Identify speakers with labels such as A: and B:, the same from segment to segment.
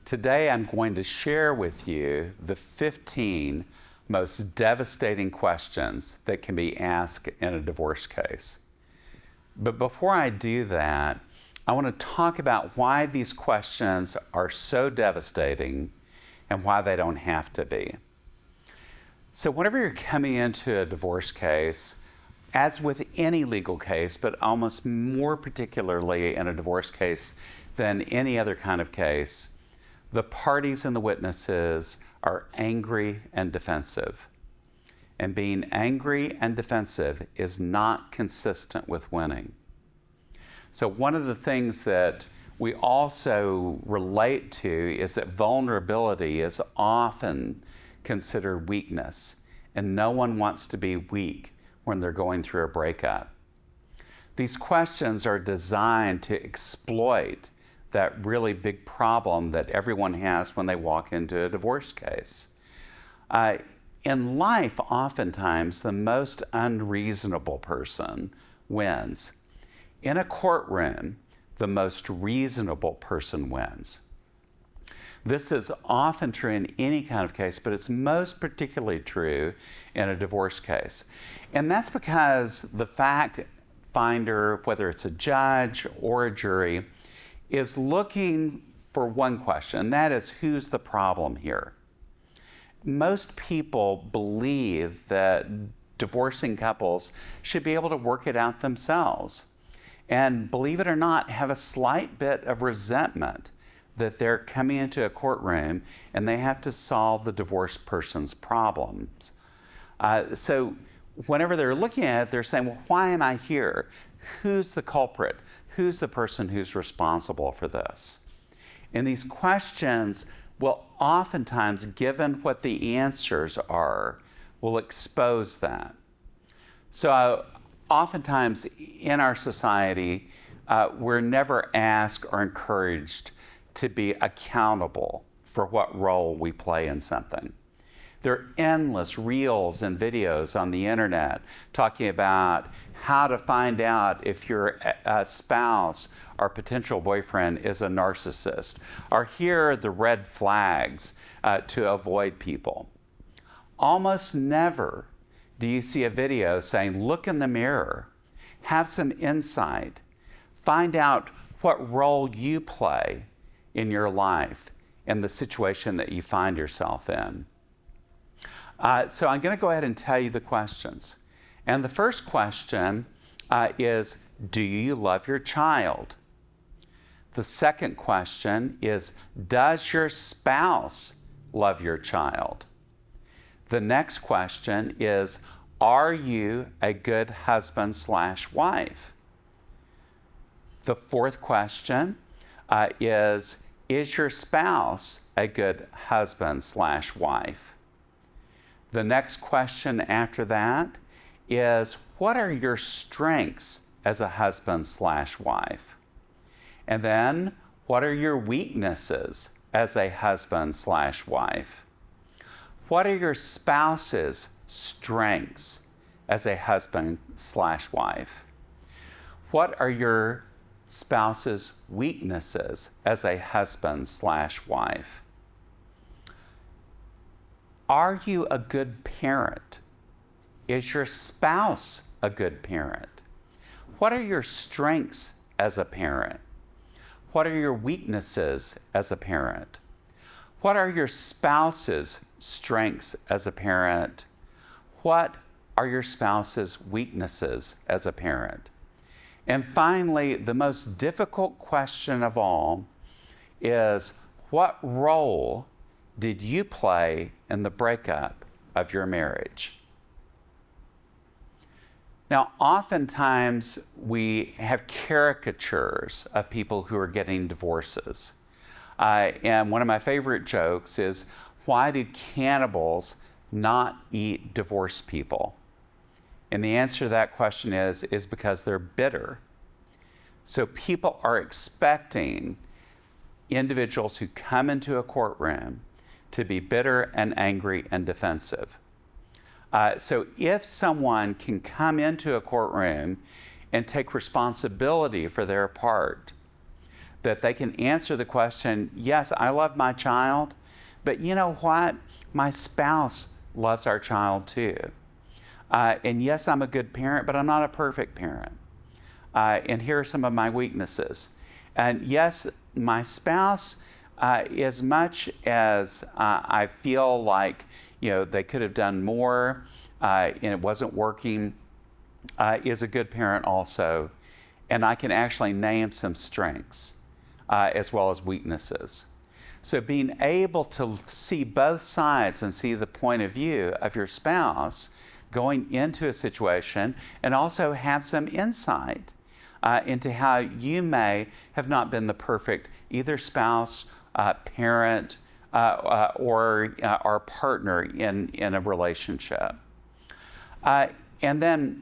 A: Today I'm going to share with you the 15 most devastating questions that can be asked in a divorce case. But before I do that, I want to talk about why these questions are so devastating and why they don't have to be. So whenever you're coming into a divorce case, as with any legal case, but almost more particularly in a divorce case than any other kind of case, the parties and the witnesses are angry and defensive. And being angry and defensive is not consistent with winning. So one of the things that we also relate to is that vulnerability is often considered weakness, and no one wants to be weak when they're going through a breakup. These questions are designed to exploit that really big problem that everyone has when they walk into a divorce case. In life, oftentimes, the most unreasonable person wins. In a courtroom, the most reasonable person wins. This is often true in any kind of case, but it's most particularly true in a divorce case. And that's because the fact finder, whether it's a judge or a jury, is looking for one question, and that is, who's the problem here? Most people believe that divorcing couples should be able to work it out themselves. And believe it or not, have a slight bit of resentment that they're coming into a courtroom and they have to solve the divorced person's problems. So whenever they're looking at it, they're saying, well, why am I here? Who's the culprit? Who's the person who's responsible for this? And these questions will oftentimes, given what the answers are, will expose that. So oftentimes in our society, we're never asked or encouraged to be accountable for what role we play in something. There are endless reels and videos on the internet talking about how to find out if your spouse or potential boyfriend is a narcissist, or here are the red flags to avoid people. Almost never do you see a video saying, look in the mirror, have some insight, find out what role you play in your life, in the situation that you find yourself in. So I'm going to go ahead and tell you the questions. And the first question is, do you love your child? The second question is, does your spouse love your child? The next question is, are you a good husband/wife? The fourth question is your spouse a good husband/wife? The next question after that is, what are your strengths as a husband/wife? And then, what are your weaknesses as a husband/wife? What are your spouse's strengths as a husband/wife? What are your spouse's weaknesses as a husband/wife? Are you a good parent? Is your spouse a good parent? What are your strengths as a parent? What are your weaknesses as a parent? What are your spouse's strengths as a parent? What are your spouse's weaknesses as a parent? And finally, the most difficult question of all is, what role did you play in the breakup of your marriage? Now, oftentimes we have caricatures of people who are getting divorces. And one of my favorite jokes is, why do cannibals not eat divorced people? And the answer to that question is because they're bitter. So people are expecting individuals who come into a courtroom to be bitter and angry and defensive. So if someone can come into a courtroom and take responsibility for their part, that they can answer the question, yes, I love my child, but you know what? My spouse loves our child too. And yes, I'm a good parent, but I'm not a perfect parent. And here are some of my weaknesses. And yes, my spouse, as much as I feel like they could have done more and it wasn't working, is a good parent also. And I can actually name some strengths as well as weaknesses. So being able to see both sides and see the point of view of your spouse going into a situation, and also have some insight into how you may have not been the perfect either spouse, parent, or our partner in a relationship. And then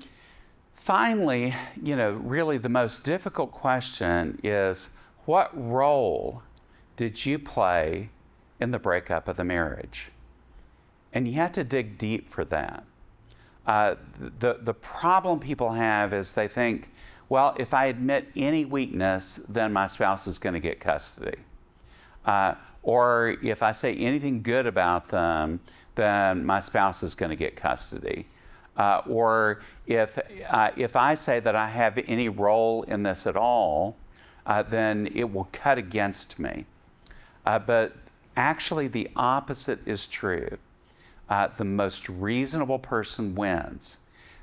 A: finally, really the most difficult question is, what role did you play in the breakup of the marriage? And you have to dig deep for that. The problem people have is they think, well, if I admit any weakness, then my spouse is going to get custody. Or if I say anything good about them, then my spouse is going to get custody. Or if I say that I have any role in this at all, then it will cut against me. But actually, the opposite is true. The most reasonable person wins.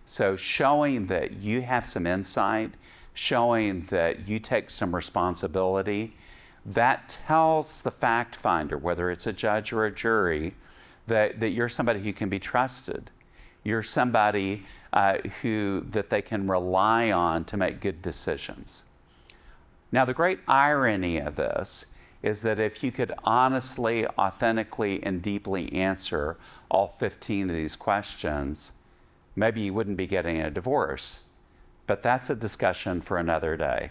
A: So showing that you have some insight, showing that you take some responsibility, that tells the fact finder, whether it's a judge or a jury, that you're somebody who can be trusted. You're somebody that they can rely on to make good decisions. Now, the great irony of this is that if you could honestly, authentically, and deeply answer all 15 of these questions, maybe you wouldn't be getting a divorce. But that's a discussion for another day.